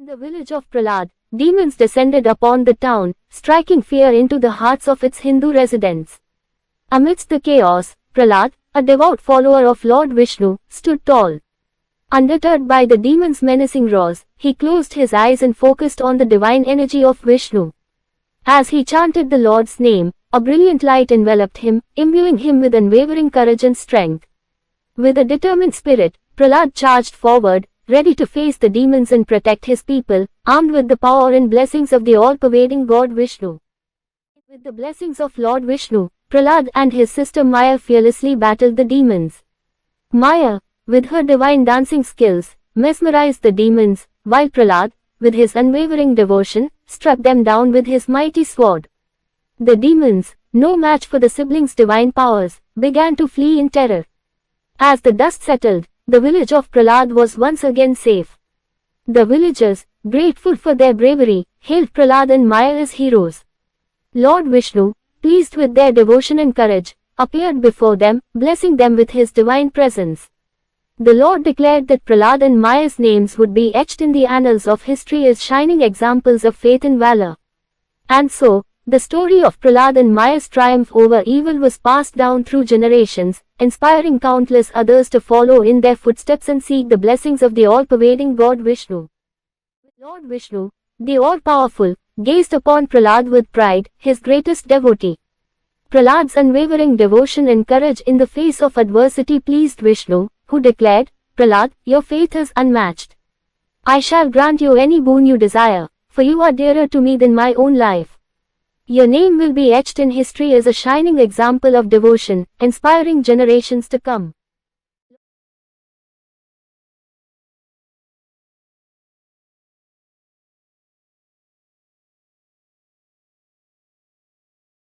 In the village of Prahlad, demons descended upon the town, striking fear into the hearts of its Hindu residents. Amidst the chaos, Prahlad, a devout follower of Lord Vishnu, stood tall. Undeterred by the demon's menacing roars, he closed his eyes and focused on the divine energy of Vishnu. As he chanted the Lord's name, a brilliant light enveloped him, imbuing him with unwavering courage and strength. With a determined spirit, Prahlad charged forward, ready to face the demons and protect his people, armed with the power and blessings of the all-pervading God Vishnu. With the blessings of Lord Vishnu, Prahlad and his sister Maya fearlessly battled the demons. Maya, with her divine dancing skills, mesmerized the demons, while Prahlad, with his unwavering devotion, struck them down with his mighty sword. The demons, no match for the siblings' divine powers, began to flee in terror. As the dust settled, the village of Prahlad was once again safe. The villagers, grateful for their bravery, hailed Prahlad and Maya as heroes. Lord Vishnu, pleased with their devotion and courage, appeared before them, blessing them with his divine presence. The Lord declared that Prahlad and Maya's names would be etched in the annals of history as shining examples of faith and valor. And so, the story of Prahlad and Maya's triumph over evil was passed down through generations, inspiring countless others to follow in their footsteps and seek the blessings of the all-pervading God Vishnu. Lord Vishnu, the all-powerful, gazed upon Prahlad with pride, his greatest devotee. Prahlad's unwavering devotion and courage in the face of adversity pleased Vishnu, who declared, "Prahlad, your faith is unmatched. I shall grant you any boon you desire, for you are dearer to me than my own life. Your name will be etched in history as a shining example of devotion, inspiring generations to come."